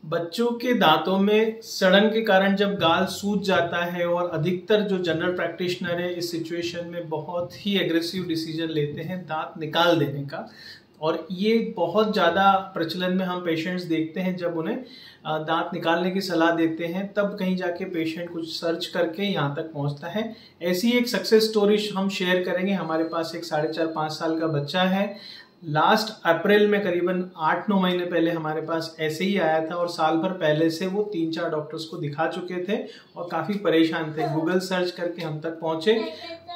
बच्चों के दांतों में सड़न के कारण जब गाल सूज जाता है और अधिकतर जो जनरल प्रैक्टिशनर है इस सिचुएशन में बहुत ही एग्रेसिव डिसीजन लेते हैं दांत निकाल देने का। और ये बहुत ज़्यादा प्रचलन में हम पेशेंट्स देखते हैं जब उन्हें दांत निकालने की सलाह देते हैं तब कहीं जाके पेशेंट कुछ सर्च करके यहाँ तक पहुँचता है। ऐसी एक सक्सेस स्टोरी हम शेयर करेंगे। हमारे पास एक 4.5-5 साल का बच्चा है। लास्ट अप्रैल में करीबन 8-9 महीने पहले हमारे पास ऐसे ही आया था और साल भर पहले से वो 3-4 डॉक्टर्स को दिखा चुके थे और काफ़ी परेशान थे। गूगल सर्च करके हम तक पहुँचे।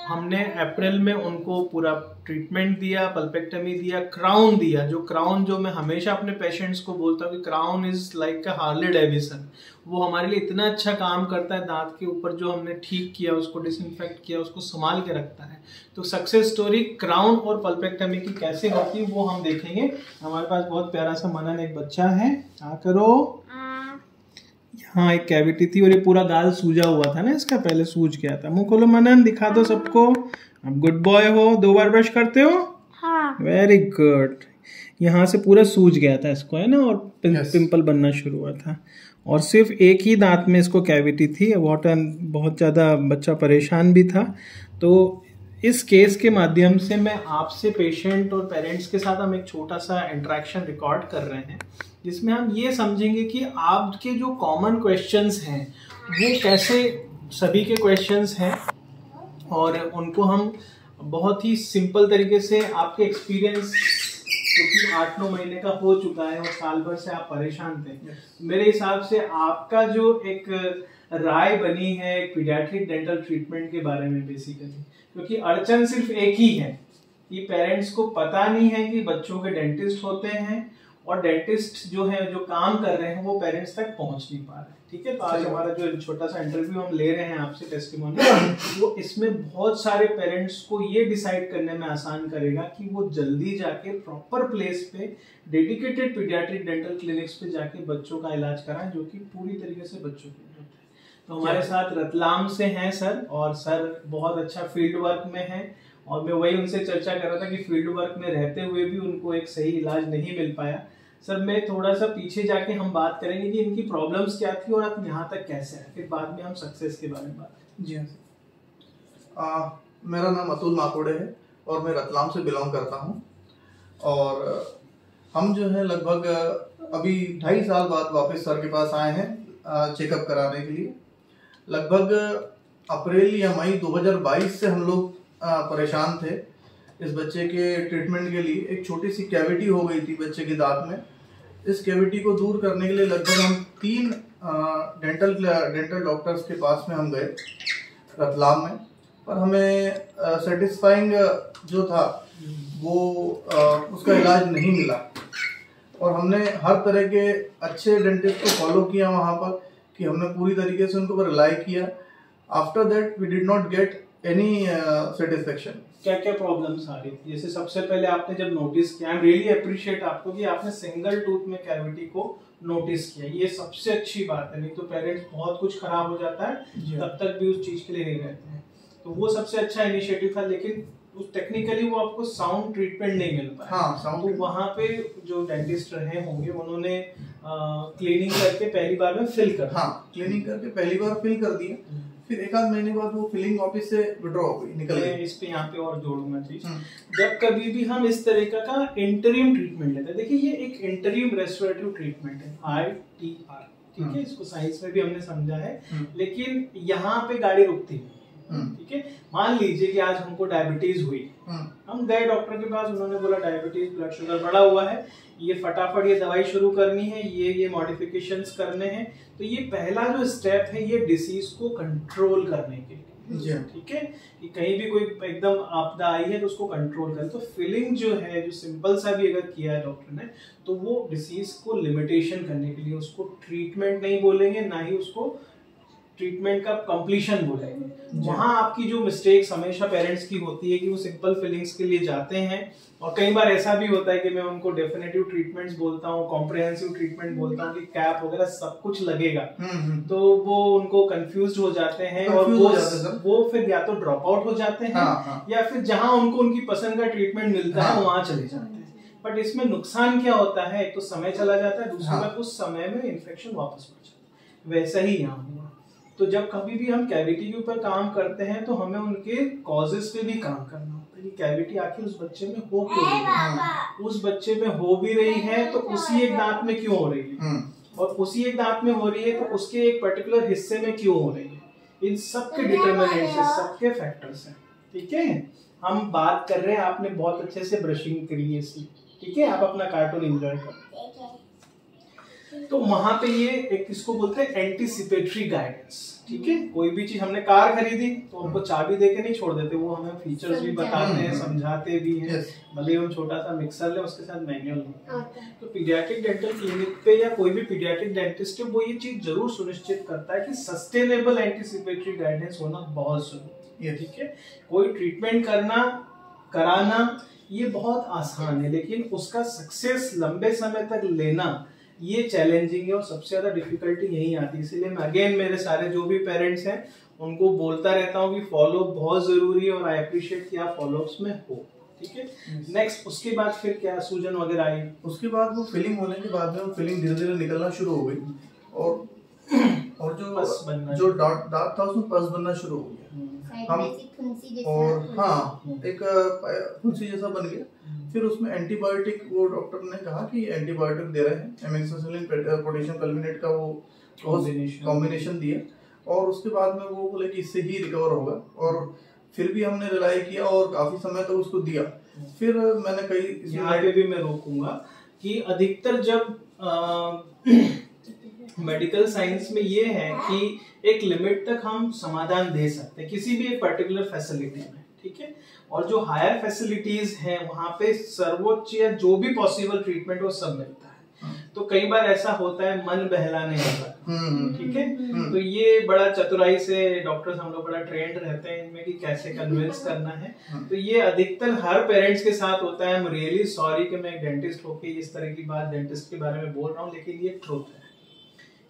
हमने अप्रैल में उनको पूरा ट्रीटमेंट दिया, पल्पेक्टमी दिया, क्राउन दिया। जो मैं हमेशा अपने पेशेंट्स को बोलता हूँ कि crown is like a Harley Davidson. वो हमारे लिए इतना अच्छा काम करता है। दांत के ऊपर जो हमने ठीक किया, उसको डिसइंफेक्ट किया, उसको संभाल के रखता है। तो सक्सेस स्टोरी क्राउन और पल्पेक्टमी की कैसे होती है वो हम देखेंगे। हमारे पास बहुत प्यारा सा मनन एक बच्चा है। क्या करो, यहाँ एक कैविटी थी और ये पूरा गाल सूजा हुआ था ना, इसका पहले सूज गया था। मुंह खोलो मनन, दिखा दो सबको। अब गुड बॉय हो, 2 बार ब्रश करते हो? हाँ। Very good. यहाँ से पूरा सूज गया था इसको, है ना, और पिंपल बनना शुरू हुआ था और सिर्फ एक ही दांत में इसको कैविटी थी। बहुत ज़्यादा बच्चा परेशान भी था। तो इस केस के माध्यम से मैं आपसे पेशेंट और पेरेंट्स के साथ हम एक छोटा सा इंटरेक्शन रिकॉर्ड कर रहे हैं जिसमें हम ये समझेंगे कि आपके जो कॉमन क्वेश्चंस हैं वो कैसे सभी के क्वेश्चंस हैं और उनको हम बहुत ही सिंपल तरीके से आपके एक्सपीरियंस क्योंकि 8-9 महीने का हो चुका है और साल भर से आप परेशान थे। मेरे हिसाब से आपका जो एक राय बनी है एक पीडियाट्रिक डेंटल ट्रीटमेंट के बारे में बेसिकली, क्योंकि अड़चन सिर्फ एक ही है कि पेरेंट्स को पता नहीं है कि बच्चों के डेंटिस्ट होते हैं और डेंटिस्ट जो है जो काम कर रहे हैं वो पेरेंट्स तक पहुंच नहीं पा रहे। ठीक है, तो आज हमारा जो छोटा सा इंटरव्यू हम ले रहे हैं आपसे टेस्टिमोनी, वो इसमें बहुत सारे पेरेंट्स को ये डिसाइड करने में आसान करेगा कि वो जल्दी जाके प्रॉपर प्लेस पे डेडिकेटेड पीडियाट्रिक डेंटल क्लिनिक्स पे जाके बच्चों का इलाज कराएं जो कि पूरी तरीके से बच्चों के लिए होता है। तो हमारे साथ रतलाम से हैं सर, और सर बहुत अच्छा फील्ड वर्क में है और मैं वही उनसे चर्चा कर रहा था कि फील्ड वर्क में रहते हुए भी उनको एक सही इलाज नहीं मिल पाया। सर मैं थोड़ा सा पीछे जाके हम बात करेंगे कि इनकी प्रॉब्लम्स क्या थी और आप यहाँ तक कैसे आए, फिर बाद में हम सक्सेस के बारे में बात करें। जी हाँ, मेरा नाम अतुल माकोड़े है और मैं रतलाम से बिलोंग करता हूँ और हम जो है लगभग अभी 2.5 साल बाद वापस सर के पास आए हैं चेकअप कराने के लिए। लगभग अप्रैल या मई 2022 से हम लोग परेशान थे इस बच्चे के ट्रीटमेंट के लिए। एक छोटी सी कैविटी हो गई थी बच्चे के दांत में। इस कैविटी को दूर करने के लिए लगभग हम 3 डेंटल डॉक्टर्स के पास में हम गए रतलाम में, पर हमें सेटिस्फाइंग जो था वो उसका इलाज नहीं मिला और हमने हर तरह के अच्छे डेंटिस्ट को फॉलो किया वहाँ पर कि हमने पूरी तरीके से उनको रिलाई किया। After that we did not get any satisfaction. क्या क्या प्रॉब्लम्स आ रही थी? जैसे सबसे पहले आपने जब नोटिस किया, आई एम रियली अप्रिशिएट आपको कि आपने सिंगल टूथ में कैविटी को नोटिस किया। ये सबसे अच्छी बात है, नहीं तो पेरेंट्स बहुत कुछ खराब हो जाता है तब तक भी उस चीज के लिए नहीं रहते हैं। तो वो सबसे अच्छा इनिशिएटिव था, लेकिन उस टेक्निकली वो आपको साउंड ट्रीटमेंट नहीं मिल पाया। हाँ, तो वहाँ पे जो डेंटिस्ट रहे होंगे उन्होंने क्लीनिंग करके पहली बार में फिल कर क्लीनिंग करके पहली बार फिल कर दिया। फिर 1-8 महीने बाद वो फिलिंग ऑफिस से विड्रॉ हो गई, निकल गई। इस पे यहाँ पे और जोड़ूंगा चीज, जब कभी भी हम इस तरह का इंटरिम ट्रीटमेंट लेते हैं, देखिए ये एक इंटरिम रेस्टोरेटिव ट्रीटमेंट है, ITR, ठीक है, इसको साइंस में भी हमने समझा है, लेकिन यहाँ पे गाड़ी रुकती है। ठीक है, मान लीजिए कि आज हमको डायबिटीज हुई, हम गए डॉक्टर के पास, उन्होंने बोला डायबिटीज, ब्लड शुगर बढ़ा हुआ है, ये फटाफट ये दवाई शुरू करनी है, ये मॉडिफिकेशंस करने हैं। तो ये पहला जो स्टेप है ये डिसीज को कंट्रोल करने के लिए, ठीक है, कि कहीं भी कोई एकदम आपदा आई है तो उसको कंट्रोल करें। तो फिलिंग जो है, जो सिंपल सा भी अगर किया है डॉक्टर ने, तो वो डिसीज को लिमिटेशन करने के लिए, उसको ट्रीटमेंट नहीं बोलेंगे, ना ही उसको ट्रीटमेंट का कंप्लीशन बोलेंगे। वहां आपकी जो मिस्टेक्स हमेशा पेरेंट्स की होती है कि वो सिंपल फिलिंग्स के लिए जाते हैं और कई बार ऐसा भी होता है कि मैं उनको डेफिनेटिव ट्रीटमेंट्स बोलता हूँ, कॉम्प्रिहेंसिव ट्रीटमेंट बोलता हूँ कि कैप वगैरह सब कुछ लगेगा, तो वो उनको कंफ्यूज हो जाते हैं और वो फिर या तो ड्रॉप आउट हो जाते हैं या फिर जहां उनको उनकी पसंद का ट्रीटमेंट मिलता है वहां चले जाते हैं। बट इसमें नुकसान क्या होता है, एक तो समय चला जाता है, दूसरी बात उस समय में इन्फेक्शन वापस बढ़ जाता है। वैसा ही यहाँ हुआ। तो जब कभी भी हम कैविटी के ऊपर काम करते हैं तो हमें उनके कॉजेस पे भी काम करना होता है कि कैविटी आखिर उस बच्चे में हो क्यों रही है, उस बच्चे में हो भी रही है तो उसी एक दांत में क्यों हो रही है, और उसी एक दांत में हो रही है तो उसके एक पर्टिकुलर हिस्से में क्यों हो रही है। इन सबके डिटर्मिनेंट्स है, सबके फैक्टर्स हैं। ठीक है, हम बात कर रहे हैं, आपने बहुत अच्छे से ब्रशिंग करी है इसलिए। ठीक है, आप अपना कार्टून एंजॉय करो। तो वहां पे ये एक इसको बोलते हैं एंटीसिपेटरी गाइडेंस। ठीक है, कोई भी चीज हमने कार खरीदी तो उनको चाबी देके नहीं छोड़ देते, वो हमें फीचर्स भी बताते हैं, समझाते भी हैं। भले हम छोटा सा मिक्सर ले, उसके साथ मैनुअल नहीं। तो पीडियाट्रिक डेंटल क्लिनिक पे या कोई भी पीडियाट्रिक डेंटिस्ट है, वो ये चीज जरूर सुनिश्चित करता है कि सस्टेनेबल एंटीसिपेटरी गाइडेंस होना बहुत जरूरी है। ठीक है, कोई ट्रीटमेंट कराना ये बहुत आसान है, लेकिन उसका सक्सेस लंबे समय तक लेना ये चैलेंजिंग है और सबसे ज्यादा डिफिकल्टी यही आती है। इसीलिए मैं अगेन मेरे सारे जो भी पेरेंट्स हैं उनको बोलता रहता हूँ कि फॉलो बहुत जरूरी है, और आई अप्रिशिएट कि आप फॉलोअप्स में हो। ठीक है, नेक्स्ट उसके बाद फिर क्या सूजन वगैरह आई? उसके बाद वो फिलिंग होने के बाद में वो फिलिंग धीरे धीरे निकलना शुरू हो गई, और जो दांत था उसमें पस बनना शुरू हो गया। हम और हाँ एक फुंसी जैसा बन गया। फिर उसमें एंटीबायोटिक, वो डॉक्टर ने कहा कि एंटीबायोटिक दे रहे हैं, एमिक्सासिलिन पोटेशियम कल्विनेट का वो कॉम्बिनेशन दिया, और उसके बाद में वो बोले कि इससे ही रिकवर होगा। और फिर भी हमने रिलाई किया और काफी समय तक उसको दिया। फिर मैंने कई यहाँ पे भी मैं रोकूंगा कि अधिकतर जब मेडिकल साइंस में ये है कि एक लिमिट तक हम समाधान दे सकते हैं किसी भी एक पर्टिकुलर फैसिलिटी में। ठीक है, और जो हायर फैसिलिटीज हैं वहां पे सर्वोच्च या जो भी पॉसिबल ट्रीटमेंट वो सब मिलता है। तो कई बार ऐसा होता है मन बहलाने वाला। ठीक है, तो ये बड़ा चतुराई से डॉक्टर्स हम लोग बड़ा ट्रेंड रहते हैं इनमें कि कैसे कन्विंस करना है। तो ये अधिकतर हर पेरेंट्स के साथ होता है। आई एम रियली सॉरी कि मैं एक डेंटिस्ट होके इस तरह की बात डेंटिस्ट के बारे में बोल रहा हूँ, लेकिन ये ट्रूथ है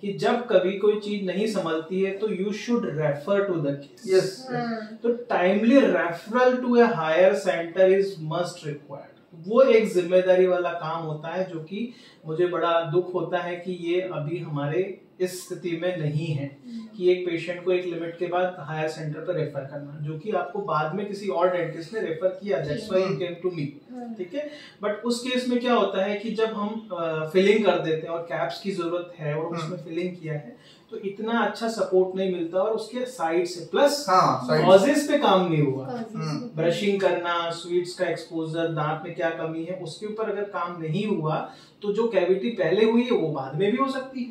कि जब कभी कोई चीज नहीं संभलती है तो you should refer to the case. तो timely referral to a higher centre is must required. वो एक जिम्मेदारी वाला काम होता है जो कि मुझे बड़ा दुख होता है कि ये अभी हमारे इस स्थिति में नहीं है कि एक पेशेंट को एक लिमिट के बाद हायर सेंटर पर रेफर करना, जो कि आपको बाद में किसी और डेंटिस्ट ने रेफर किया, that's why you came to me. ठीक है, बट उस केस में क्या होता है कि जब हम फिलिंग कर देते हैं और कैप्स की जरूरत है और उसमें फिलिंग किया है तो इतना अच्छा सपोर्ट नहीं मिलता, और उसके साइड से प्लस कॉजेस पे काम नहीं हुआ। ब्रशिंग करना, स्वीट्स का एक्सपोजर, दांत में क्या कमी है उसके ऊपर अगर काम नहीं हुआ तो जो कैविटी पहले हुई है वो बाद में भी हो सकती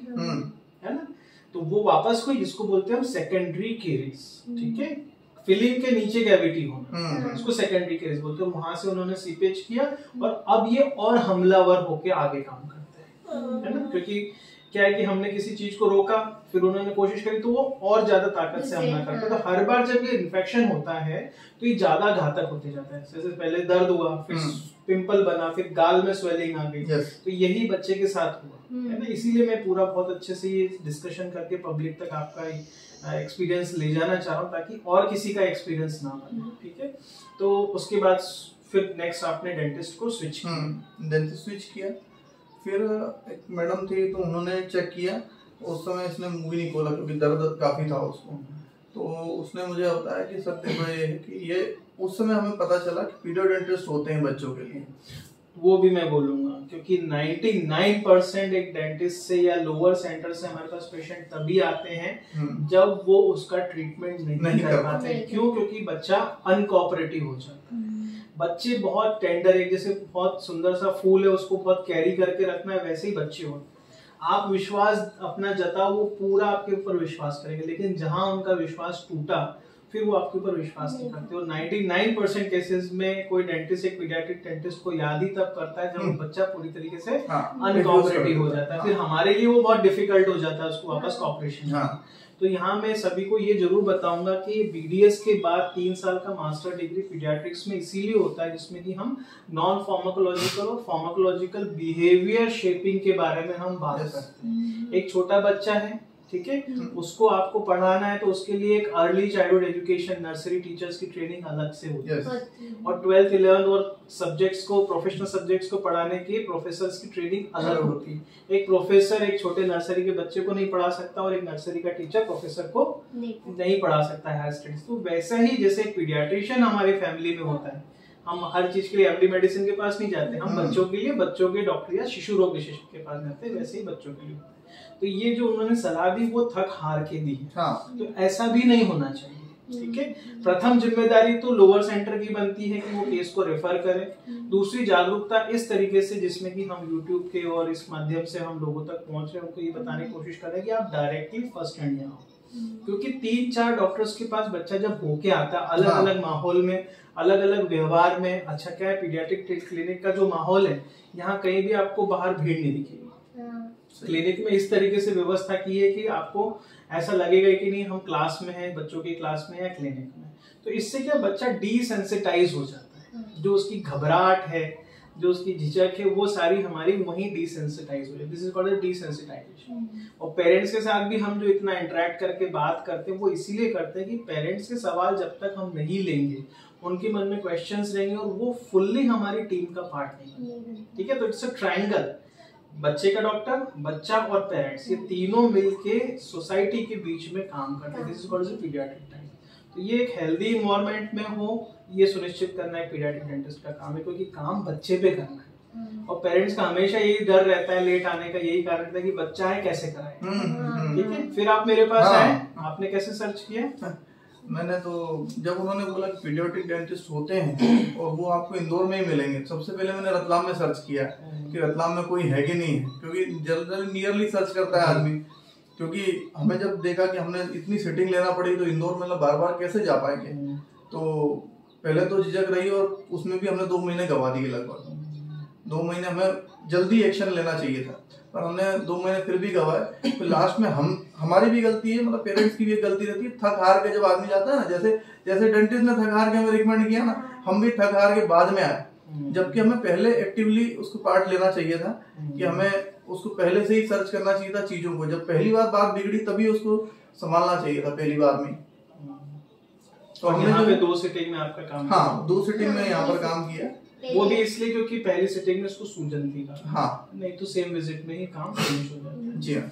है ना। तो वो वापस हुई, जिसको बोलते हैं हम सेकेंडरी केरीज। ठीक है, फिलिंग के नीचे कैविटी होना, इसको सेकेंडरी केरीज बोलते हैं। वहां से उन्होंने सीपेज किया और अब ये और हमलावर होके आगे काम करते हैं, है ना। क्योंकि क्या है कि हमने किसी चीज को रोका, फिर उन्होंने कोशिश करी तो वो और ज्यादा ताकत से हमला करता है। तो हर बार जब ये इन्फेक्शन होता है तो ये ज्यादा घातक होते जाता है। जैसे पहले दर्द हुआ, फिर पिंपल बना, फिर गाल में स्वेलिंग आ गई। तो यही बच्चे के साथ हुआ, है ना। इसीलिए मैं पूरा बहुत अच्छे से ये डिस्कशन करके पब्लिक तक आपका एक्सपीरियंस ले जाना चाह रहा हूँ ताकि और किसी का एक्सपीरियंस ना बने। ठीक है, तो उसके बाद फिर नेक्स्ट आपने डेंटिस्ट को स्विच किया। फिर एक मैडम थी तो उन्होंने चेक किया, उस समय इसने मुंह भी नहीं खोला क्योंकि दर्द काफी था उसको। तो उसने मुझे बताया कि सत्य है कि ये उस समय हमें पता चला कि पीडियोडेंटिस्ट होते हैं बच्चों के लिए। वो भी मैं बोलूंगा क्योंकि 99% एक डेंटिस्ट से या लोअर सेंटर से हमारे पास पेशेंट तभी आते हैं जब वो उसका ट्रीटमेंट नहीं कर पाते। क्यों? क्योंकि बच्चा अनकोऑपरेटिव हो जाता है। बच्चे बहुत टेंडर है, जैसे बहुत सुंदर सा फूल है उसको बहुत कैरी करके रखना है, वैसे ही बच्चे होते हैं। आप विश्वास अपना जताओ, वो पूरा आपके ऊपर विश्वास करेंगे, लेकिन जहां उनका विश्वास टूटा फिर वो आपके ऊपर विश्वास नहीं करते। और 99% केसेस में कोई डेंटिस्ट एक पीडियाट्रिक डेंटिस्ट को याद ही तब करता है जब बच्चा पूरी तरीके से अनकोऑपरेटिव हो जाता है। फिर हमारे लिए वो बहुत डिफिकल्ट हो जाता है उसको वापस कॉपरेशन। तो यहाँ मैं सभी को ये जरूर बताऊंगा कि बीडीएस के बाद 3 साल का मास्टर डिग्री पीडियाट्रिक्स में इसीलिए होता है जिसमें कि हम नॉन फार्माकोलॉजिकल और फार्माकोलॉजिकल बिहेवियर शेपिंग के बारे में हम बात करते हैं। एक छोटा बच्चा है, ठीक है। उसको आपको पढ़ाना है तो उसके लिए एक early childhood education nursery teachers की ट्रेनिंग अलग से होती है, और 12th 11th और सब्जेक्ट्स को, प्रोफेशनल सब्जेक्ट्स को पढ़ाने की प्रोफेसर्स की ट्रेनिंग अलग होती है। एक प्रोफेसर एक छोटे नर्सरी के बच्चे को नहीं पढ़ा सकता और एक नर्सरी का टीचर प्रोफेसर को नहीं पढ़ा सकता हायर स्टडीज। तो वैसा ही जैसे एक पीडियाट्रिशियन हमारी फैमिली में होता है, हम हर चीज के लिए एमडी मेडिसिन के पास नहीं जाते, हम बच्चों के लिए बच्चों के डॉक्टर या शिशु रोग विशेषज्ञ के पास जाते हैं, वैसे ही बच्चों के लिए होता है। तो ये जो उन्होंने सलाह दी वो थक हार के दी है। हाँ। तो ऐसा भी नहीं होना चाहिए, ठीक है। प्रथम जिम्मेदारी तो लोअर सेंटर की बनती है कि वो केस को रेफर करें। दूसरी, जागरूकता इस तरीके से जिसमें कि हम यूट्यूब के और इस माध्यम से हम लोगों तक पहुंच रहे हैं, उनको ये बताने की कोशिश कर रहे हैं कि आप डायरेक्टली फर्स्ट हैंड यहाँ आओ, क्योंकि 3-4 डॉक्टर्स के पास बच्चा जब होके आता है अलग अलग माहौल में, अलग अलग व्यवहार में, अच्छा क्या है पीडियाट्रिक क्लिनिक का जो माहौल है, यहाँ कहीं भी आपको बाहर भीड़ नहीं दिखेगी। क्लिनिक में इस तरीके से व्यवस्था की है कि आपको ऐसा लगेगा कि नहीं हम क्लास में हैं, बच्चों की क्लास में या क्लिनिक में। तो इससे क्या बच्चा डिसेंसिटाइज हो जाता है, जो उसकी घबराहट है, जो उसकी झिझक है, वो सारी हमारी वहीं डिसेंसिटाइज हो जाती है। This is called desensitization. और पेरेंट्स के साथ भी हम जो इतना इंटरेक्ट करके बात करते हैं वो इसीलिए करते हैं कि पेरेंट्स के सवाल जब तक हम नहीं लेंगे, उनके मन में क्वेश्चंस रहेंगे और वो फुल्ली हमारी टीम का पार्ट नहीं, ठीक है। तो इट्स अ ट्रायंगल, बच्चे का डॉक्टर, बच्चा और पेरेंट्स, ये तीनों मिलके सोसाइटी के बीच में काम करते हैं। This is called paediatric time. तो ये एक हेल्दी इन्वायरमेंट में हो, ये सुनिश्चित करना एक पीडियाट्रिक डेंटिस्ट का काम है, क्योंकि काम बच्चे पे करना है। और पेरेंट्स का हमेशा यही डर रहता है लेट आने का, यही कारण रहता है कि बच्चा है कैसे कराए, ठीक है। फिर आप मेरे पास आए, आपने कैसे सर्च किया? मैंने तो जब उन्होंने बोला कि पीडियाट्रिक डेंटिस्ट होते हैं और वो आपको इंदौर में ही मिलेंगे, सबसे पहले मैंने रतलाम में सर्च किया कि रतलाम में कोई है कि नहीं है, क्योंकि जल्दी नियरली सर्च करता है आदमी। क्योंकि हमें जब देखा कि हमने इतनी सिटिंग लेना पड़ी तो इंदौर में बार बार कैसे जा पाएंगे, तो पहले तो झिझक रही और उसमें भी हमने 2 महीने गवा दिए। लगभग 2 महीने हमें जल्दी एक्शन लेना चाहिए था, पर हमने 2 महीने फिर भी गवाए। फिर लास्ट में हमारी भी गलती है, मतलब पेरेंट्स की भी गलती रहती है। थक हार के जब आदमी जाता है ना, जैसे डेंटिस्ट ने थक हार के हमें रिकमेंड किया ना, हम भी थक हार के बाद में आए, जबकि हमें पहले एक्टिवली उसको पार्ट लेना चाहिए था, कि हमें उसको पहले से ही सर्च करना चाहिए था चीजों को। जब पहली बार बात बिगड़ी तभी उसको संभालना चाहिए था पहली बार में। तो हमने जो 2 सिटिंग में आपका काम, हाँ 2 सिटिंग में यहाँ पर काम किया, वो भी इसलिए क्योंकि पहली सिटिंग में उसको सूजन थी। हाँ, नहीं तो सेम विजिट में ही काम फिनिश हो जाता। जी हाँ।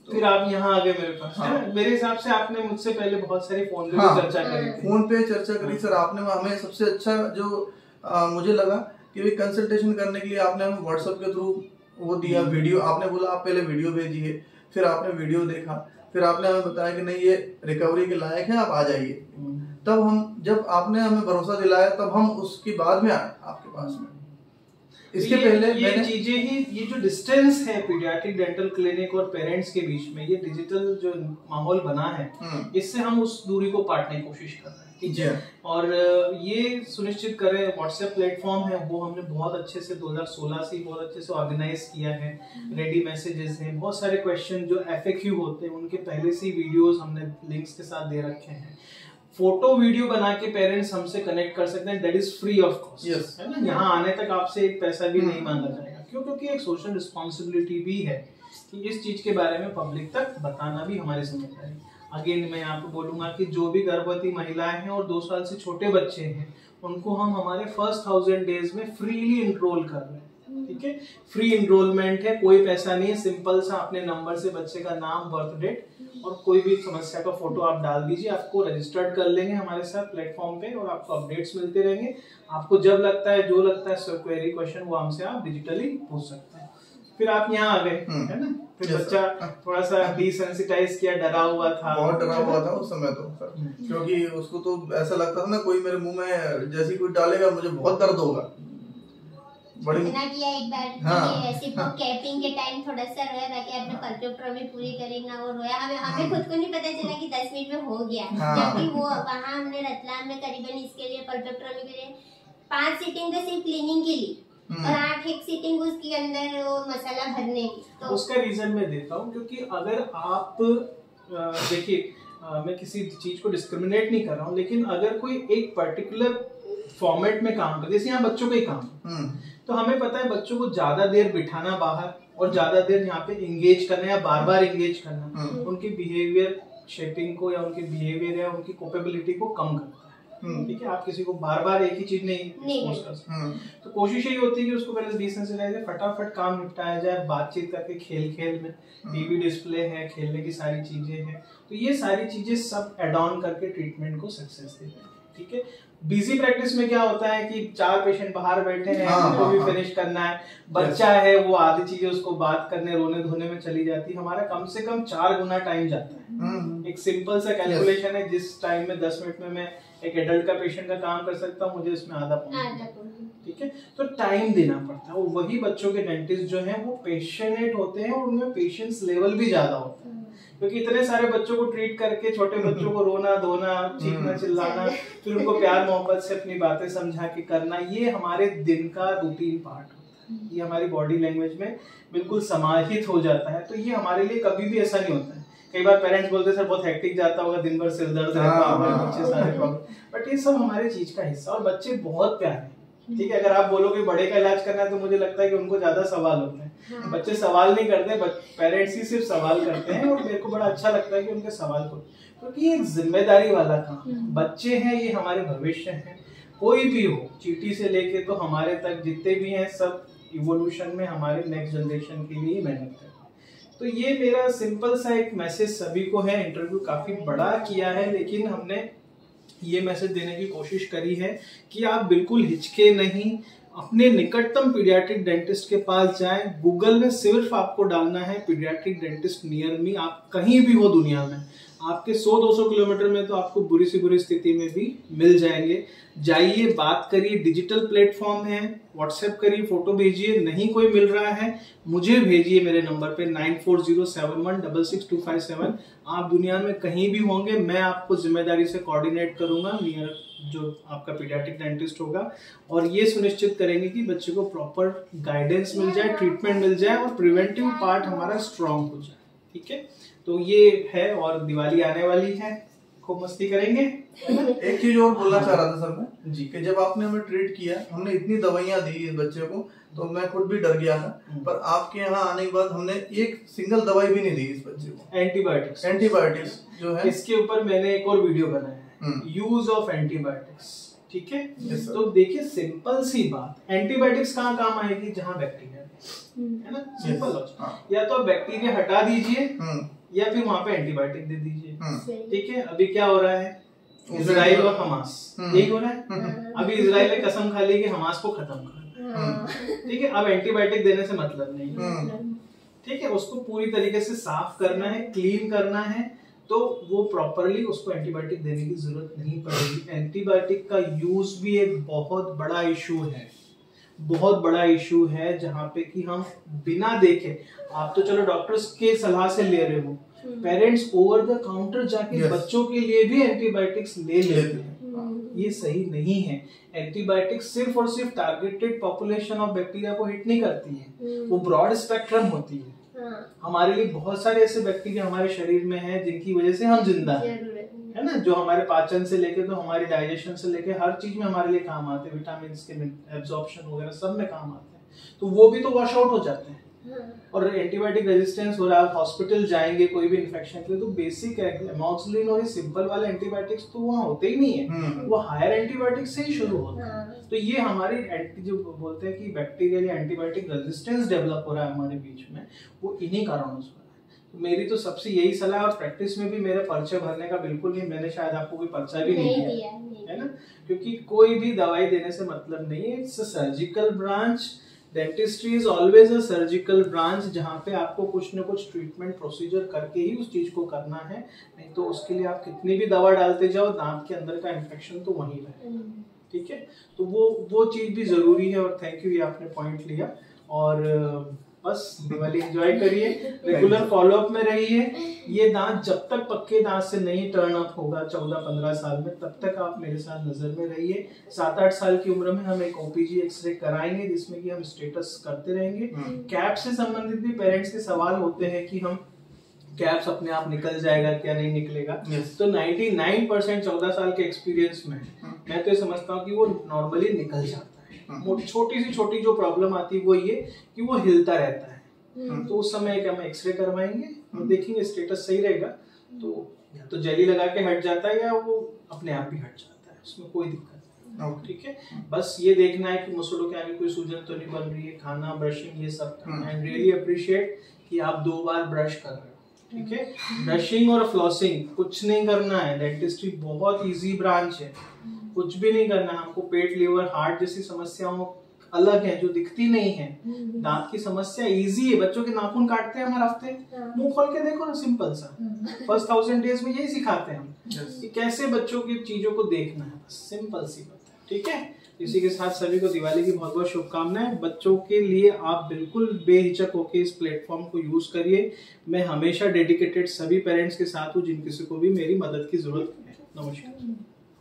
फिर आप यहाँ आ गए मेरे पास। हाँ। मेरे हिसाब से आपने मुझसे पहले बहुत सारी फोन पे चर्चा करी थी। फोन पे चर्चा करी सर आपने। हमें सबसे अच्छा जो मुझे लगा कि कंसल्टेशन करने के लिए आपने हमें व्हाट्सएप के थ्रू वो दिया वीडियो। आपने बोला आप पहले वीडियो भेजिए, फिर आपने वीडियो देखा, फिर आपने हमें बताया कि नहीं ये रिकवरी के लायक है, आप आ जाइए। तब जब आपने हमें भरोसा दिलाया तब हम उसके बाद में आए आपके पास में। इसके पहले ये चीजें ही, ये जो डिस्टेंस है पीडियाट्रिक डेंटल क्लिनिक और पेरेंट्स के बीच में, ये डिजिटल जो माहौल बना है, इससे हम उस दूरी को पाटने की कोशिश कर रहे हैं, ठीक है। और ये सुनिश्चित करें, व्हाट्सएप प्लेटफॉर्म है वो हमने बहुत अच्छे से 2016 से बहुत अच्छे से ऑर्गेनाइज किया है। रेडी मैसेजेस हैं, बहुत सारे क्वेश्चन जो FAQ होते हैं उनके पहले से वीडियोस हमने लिंक्स के साथ दे रखे हैं। फोटो वीडियो बना के पेरेंट्स हमसे कनेक्ट कर सकते हैं, that is free of cost, है ना। यहाँ आने तक आपसे एक पैसा भी नहीं मांगा जाएगा। क्यों? क्योंकि एक सोशल रिस्पॉन्सिबिलिटी भी है कि इस चीज के बारे में पब्लिक तक बताना भी हमारी जिम्मेदारी। अगेन मैं आपको बोलूंगा कि जो भी गर्भवती महिलाएं हैं और 2 साल से छोटे बच्चे हैं, उनको हम हमारे फर्स्ट 1000 डेज में फ्रीली इनरोल कर रहे हैं, ठीक है। फ्री इनरोलमेंट है, कोई पैसा नहीं है, सिंपल सा अपने नंबर से बच्चे का नाम, बर्थ डेट और कोई भी समस्या का फोटो आप डाल दीजिए, आपको रजिस्टर्ड कर लेंगे हमारे साथ प्लेटफॉर्म पे और आपको अपडेट्स मिलते रहेंगे। आपको जब लगता है, जो लगता है सब क्वेरी क्वेश्चन वो हमसे आप डिजिटली पूछ सकते हैं। फिर आप यहाँ आ गए, है ना। फिर बच्चा थोड़ा सा डिसेंसिटाइज किया, डरा हुआ था, बहुत डरा हुआ था उस समय तो सर, क्योंकि उसको तो ऐसा लगता था ना कोई मेरे मुंह में जैसी कोई डालेगा मुझे बहुत दर्द होगा। इतना किया एक बार ऐसे कैपिंग के टाइम थोड़ा सा रोया ताकि अपने पल्पेक्टोमी पूरी करेंगे और रोया। हमें खुद को नहीं पता चला कि 10 मिनट में हो गया, जबकि वो वहाँ हमने रतलाम में करीबन इसके लिए पल्पेक्टोमी के लिए 5 सीटिंग तो सिर्फ क्लीनिंग के लिए और 8 एक सीटिंग उसके अंदर वो मसाला भरने की। तो उसका रीजन मैं देता हूँ, क्योंकि अगर आप देखिए, मैं किसी चीज को डिस्क्रिमिनेट नहीं कर रहा हूँ, लेकिन अगर कोई एक पर्टिकुलर फॉर्मेट में काम करे, जैसे यहाँ बच्चों का ही काम, तो हमें पता है बच्चों को ज्यादा देर बिठाना बाहर और ज्यादा देर यहाँ पे इंगेज करना या बार बार इंगेज करना उनकी बिहेवियर शेपिंग को या उनके बिहेवियर या उनकी कैपेबिलिटी को कम करता है। ठीक है, आप किसी को बार बार एक ही चीज नहीं एक्सपोज कर सकते। तो कोशिश यही होती है कि उसको पहले डिसेंसिटाइज फटाफट काम निपटाया जाए, बातचीत करके, खेल खेल में, टीवी डिस्प्ले है, खेलने की सारी चीजें हैं, तो ये सारी चीजें सब एड ऑन करके ट्रीटमेंट को सक्सेस देते हैं। ठीक है, बिजी प्रैक्टिस में क्या होता है कि 4 पेशेंट बाहर बैठे हैं, उनको भी फिनिश करना है, बच्चा है वो आधी चीजें उसको बात करने रोने धोने में चली जाती है, हमारा कम से कम 4 गुना टाइम जाता है। एक सिंपल सा कैलकुलेशन है, जिस टाइम में 10 मिनट में मैं एक एडल्ट का पेशेंट का काम कर सकता हूँ, मुझे इसमें आधा पौना। ठीक है, तो टाइम देना पड़ता है। वही बच्चों के डेंटिस्ट जो है वो पेशेनेट होते हैं और उनमें पेशेंस लेवल भी ज्यादा होता है, क्योंकि इतने सारे बच्चों को ट्रीट करके, छोटे बच्चों को रोना धोना, चीखना चिल्लाना, फिर उनको प्यार मोहब्बत से अपनी बातें समझा के करना, ये हमारे दिन का रूटीन पार्ट होता है। ये हमारी बॉडी लैंग्वेज में बिल्कुल समाहित हो जाता है। तो ये हमारे लिए कभी भी ऐसा नहीं होता है। कई बार पेरेंट्स बोलते हैं सर बहुत हेक्टिक जाता होगा, दिन भर सिर दर्द रहता होगा, बच्चे सारे प्रॉब्लम, बट ये सब हमारे चीज का हिस्सा। और बच्चे बहुत प्यारे हैं। ठीक है, अगर आप बोलोगे बड़े का इलाज करना है तो मुझे लगता है कि उनको ज्यादा सवाल होते हैं। बच्चे सवाल नहीं करते, पेरेंट्स ही सिर्फ सवाल करते हैं, और मेरे को बड़ा अच्छा लगता है कि उनके सवाल को, क्योंकि ये एक जिम्मेदारी वाला काम। बच्चे हैं, ये हमारे भविष्य हैं। कोई भी हो, चींटी से लेके तो हमारे तक जितने भी हैं, सब इवोल्यूशन में हमारे नेक्स्ट जनरेशन के लिए मेहनत करते हैं। तो ये मेरा सिंपल सा एक मैसेज सभी को है। इंटरव्यू काफी बड़ा किया है, लेकिन हमने ये मैसेज देने की कोशिश करी है कि आप बिल्कुल हिचके नहीं, अपने निकटतम पीडियाट्रिक डेंटिस्ट के पास जाएं। गूगल में सिर्फ आपको डालना है पीडियाट्रिक डेंटिस्ट नियर मी। आप कहीं भी हो दुनिया में, आपके 100-200 किलोमीटर में तो आपको बुरी से बुरी स्थिति में भी मिल जाएंगे। जाइए, बात करिए, डिजिटल प्लेटफॉर्म है, व्हाट्सएप करिए, फोटो भेजिए। नहीं कोई मिल रहा है, मुझे भेजिए मेरे नंबर पे 9407166257। आप दुनिया में कहीं भी होंगे, मैं आपको जिम्मेदारी से कोऑर्डिनेट करूंगा नियर जो आपका पीडियाट्रिक डेंटिस्ट होगा, और ये सुनिश्चित करेंगे कि बच्चे को प्रॉपर गाइडेंस मिल जाए, ट्रीटमेंट मिल जाए और प्रिवेंटिव पार्ट हमारा स्ट्रांग हो जाए। ठीक है, तो ये है, और दिवाली आने वाली है, खूब मस्ती करेंगे। एक चीज और बोलना चाह रहा था सर मैं जी, कि जब आपने हमें ट्रीट किया, हमने इतनी दवाइयां दी इस बच्चे को, तो मैं खुद भी डर गया था। पर आपके यहाँ आने के बाद हमने एक सिंगल दवाई भी नहीं दी इस बच्चे को। एंटीबायोटिक्स जो है, इसके ऊपर मैंने एक और वीडियो बनाया है, यूज ऑफ एंटीबायोटिक्स। ठीक है, तो देखिए सिंपल सी बात, एंटीबायोटिक्स कहाँ काम आएगी? जहाँ बैक्टीरिया है ना, सिंपल लॉजिक। या तो बैक्टीरिया हटा दीजिए या फिर वहां पे एंटीबायोटिक दे दीजिए। ठीक है, अभी क्या हो रहा है, इजराइल और हमास, यही हो रहा है। अभी इजराइल ने कसम खा ली कि हमास को खत्म करना। ठीक है, अब एंटीबायोटिक देने से मतलब नहीं। ठीक है, उसको पूरी तरीके से साफ करना है, क्लीन करना है, तो वो प्रॉपरली उसको एंटीबायोटिक देने की जरूरत नहीं पड़ेगी। एंटीबायोटिक का यूज भी एक बहुत बड़ा इशू है, बहुत बड़ा इशू है, जहाँ पे कि हम बिना देखे, आप तो चलो डॉक्टर्स के सलाह से ले रहे हो, पेरेंट्स ओवर द काउंटर जाके बच्चों के लिए भी एंटीबायोटिक्स ले लेते हैं। ये सही नहीं है। एंटीबायोटिक्स सिर्फ और सिर्फ टारगेटेड पॉपुलेशन ऑफ बैक्टीरिया को हिट नहीं करती है, वो ब्रॉड स्पेक्ट्रम होती है। हमारे लिए बहुत सारे ऐसे बैक्टीरिया हमारे शरीर में हैं जिनकी वजह से हम जिंदा हैं, है ना, जो हमारे पाचन से लेके तो हमारी डाइजेशन से लेके हर चीज में हमारे लिए काम आते हैं, विटामिन के एब्जॉर्प्शन वगैरह सब में काम आते हैं। तो वो भी तो वॉश आउट हो जाते हैं। और एंटीबायोटिक रेजिस्टेंस हो रहा है, आप हॉस्पिटल जाएंगे कोई भी इन्फेक्शन के लिए, तो बेसिक एमॉक्सिलिन और ये सिंपल वाले एंटीबायोटिक्स तो वहाँ होते ही नहीं है, वो हायर एंटीबायोटिक से ही शुरू होता है। तो ये हमारी जो बोलते हैं कि बैक्टीरियल या एंटीबायोटिक रेजिस्टेंस डेवलप हो रहा है हमारे बीच में, वो इन्हीं कारणों से। मेरी तो सबसे यही सलाह, और प्रैक्टिस में भी मेरे पर्चे भरने का बिल्कुल नहीं, मैंने शायद आपको कोई पर्चा भी नहीं दिया है ना, क्योंकि कोई भी दवाई देने से मतलब नहीं है। It's a surgical branch, dentistry is always a surgical branch, जहाँ पे आपको कुछ न कुछ ट्रीटमेंट प्रोसीजर करके ही उस चीज को करना है, नहीं तो उसके लिए आप कितनी भी दवा डालते जाओ, दांत के अंदर का इन्फेक्शन तो वहीं रहेगा। ठीक है, तो वो चीज भी जरूरी है। और थैंक यू, ये आपने पॉइंट लिया। और बस दिवाली एंजॉय करिए, रेगुलर फॉलोअप में रहिए। ये दांत जब तक पक्के दांत से नहीं टर्न अप होगा 14-15 साल में, तब तक आप मेरे साथ नजर में रहिए। 7-8 साल की उम्र में हम एक ओपीजी एक्सरे कराएंगे, जिसमें कि हम स्टेटस करते रहेंगे। कैप से संबंधित भी पेरेंट्स के सवाल होते हैं कि हम कैप्स अपने आप निकल जाएगा क्या, नहीं निकलेगा। तो 99% 14 साल के एक्सपीरियंस में मैं तो ये समझता हूँ कि वो नॉर्मली निकल जाता है। छोटी सी छोटी जो प्रॉब्लम आती है वो ये कि वो हिलता रहता है, तो उस समय क्या हम एक्सरे करवाएंगे और देखेंगे स्टेटस सही रहेगा तो या तो जेली लगा के हट जाता है या वो अपने आप ही हट जाता है, उसमें कोई दिक्कत नहीं। ठीक है, बस ये देखना है कि मसलों के आगे कोई सूजन तो नहीं बन रही है, खाना, ब्रशिंग, ये सब करना है। एंड रियली अप्रिशिएट कि आप 2 बार ब्रश कर रहे हो। ठीक है, ब्रशिंग और फ्लॉसिंग कुछ नहीं करना है, डेंटिस्ट्री बहुत इजी ब्रांच है, कुछ भी नहीं करना है हमको। पेट, लीवर, हार्ट जैसी समस्याओं अलग है जो दिखती नहीं है, दांत की समस्या इजी है। बच्चों के नाखून काटते हैं हर हफ्ते, मुंह खोल के देखो ना, सिंपल सा। फर्स्ट 1000 डेज में यही सिखाते हैं हम कि कैसे बच्चों की चीजों को देखना है, बस सिंपल सी बात है। ठीक है, इसी के साथ सभी को दिवाली की बहुत बहुत शुभकामनाएं। बच्चों के लिए आप बिल्कुल बेहिचक होकर इस प्लेटफॉर्म को यूज करिए। मैं हमेशा डेडिकेटेड सभी पेरेंट्स के साथ हूँ जिन किसी को भी मेरी मदद की जरूरत है। नमस्कार।